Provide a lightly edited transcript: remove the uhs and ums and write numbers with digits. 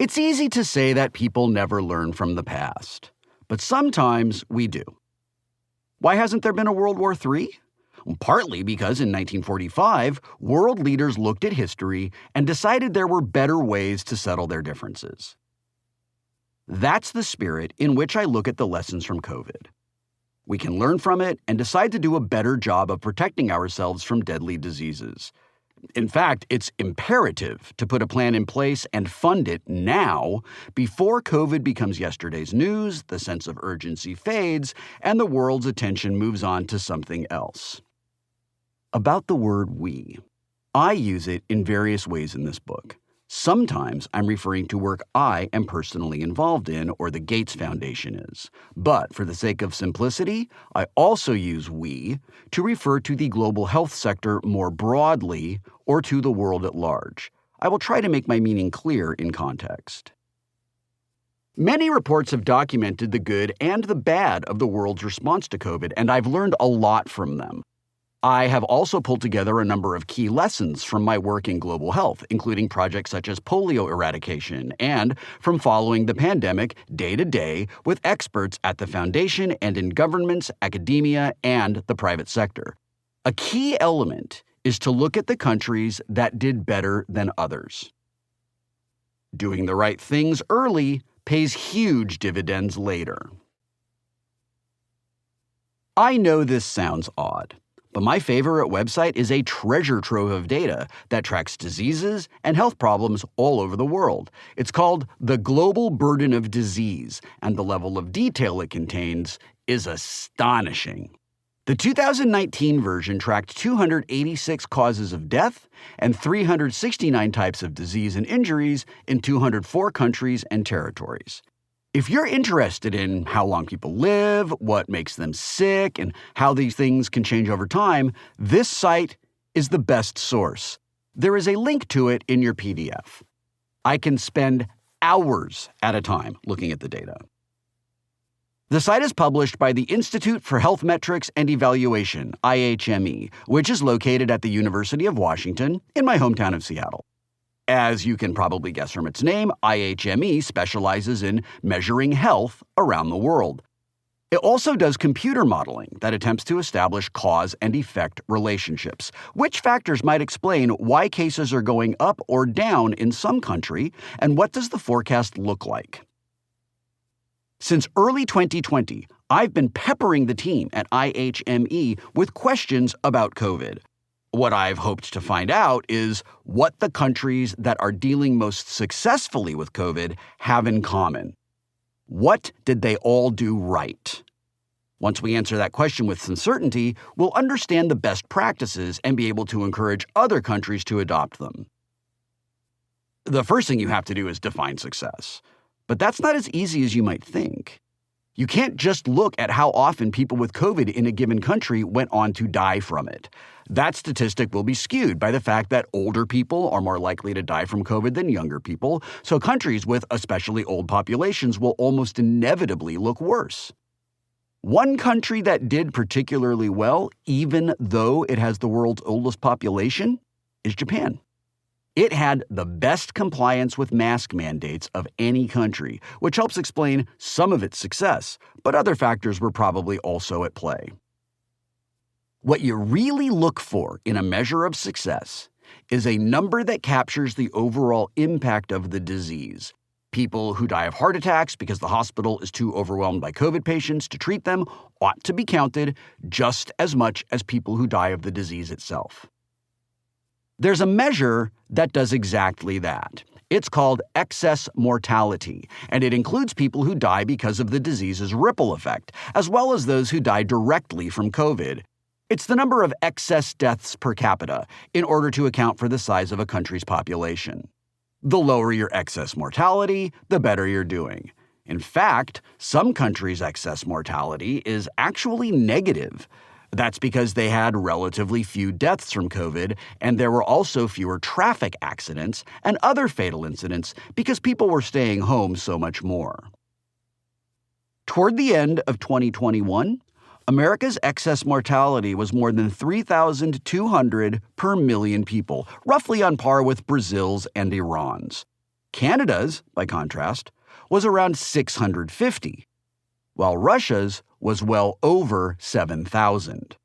It's easy to say that people never learn from the past, but sometimes we do. Why hasn't there been a World War III? Well, partly because in 1945, world leaders looked at history and decided there were better ways to settle their differences. That's the spirit in which I look at the lessons from COVID. We can learn from it and decide to do a better job of protecting ourselves from deadly diseases. In fact, it's imperative to put a plan in place and fund it now before COVID becomes yesterday's news, the sense of urgency fades, and the world's attention moves on to something else. About the word we. I use it in various ways in this book. Sometimes I'm referring to work I am personally involved in or the Gates Foundation is. But for the sake of simplicity, I also use we to refer to the global health sector more broadly or to the world at large. I will try to make my meaning clear in context. Many reports have documented the good and the bad of the world's response to COVID, and I've learned a lot from them. I have also pulled together a number of key lessons from my work in global health, including projects such as polio eradication and from following the pandemic day to day with experts at the foundation and in governments, academia, and the private sector. A key element is to look at the countries that did better than others. Doing the right things early pays huge dividends later. I know this sounds odd, but my favorite website is a treasure trove of data that tracks diseases and health problems all over the world. It's called The Global Burden of Disease, and the level of detail it contains is astonishing. The 2019 version tracked 286 causes of death and 369 types of disease and injuries in 204 countries and territories. If you're interested in how long people live, what makes them sick, and how these things can change over time, this site is the best source. There is a link to it in your PDF. I can spend hours at a time looking at the data. The site is published by the Institute for Health Metrics and Evaluation, IHME, which is located at the University of Washington in my hometown of Seattle. As you can probably guess from its name, IHME specializes in measuring health around the world. It also does computer modeling that attempts to establish cause and effect relationships. Which factors might explain why cases are going up or down in some country, and what does the forecast look like? Since early 2020, I've been peppering the team at IHME with questions about COVID. What I've hoped to find out is what the countries that are dealing most successfully with COVID have in common. What did they all do right? Once we answer that question with some certainty, we'll understand the best practices and be able to encourage other countries to adopt them. The first thing you have to do is define success. But that's not as easy as you might think. You can't just look at how often people with COVID in a given country went on to die from it. That statistic will be skewed by the fact that older people are more likely to die from COVID than younger people, so countries with especially old populations will almost inevitably look worse. One country that did particularly well, even though it has the world's oldest population, is Japan. It had the best compliance with mask mandates of any country, which helps explain some of its success, but other factors were probably also at play. What you really look for in a measure of success is a number that captures the overall impact of the disease. People who die of heart attacks because the hospital is too overwhelmed by COVID patients to treat them ought to be counted just as much as people who die of the disease itself. There's a measure that does exactly that. It's called excess mortality, and it includes people who die because of the disease's ripple effect, as well as those who die directly from COVID. It's the number of excess deaths per capita in order to account for the size of a country's population. The lower your excess mortality, the better you're doing. In fact, some countries' excess mortality is actually negative. That's because they had relatively few deaths from COVID, and there were also fewer traffic accidents and other fatal incidents because people were staying home so much more. Toward the end of 2021, America's excess mortality was more than 3,200 per million people, roughly on par with Brazil's and Iran's. Canada's, by contrast, was around 650, while Russia's was well over 7,000.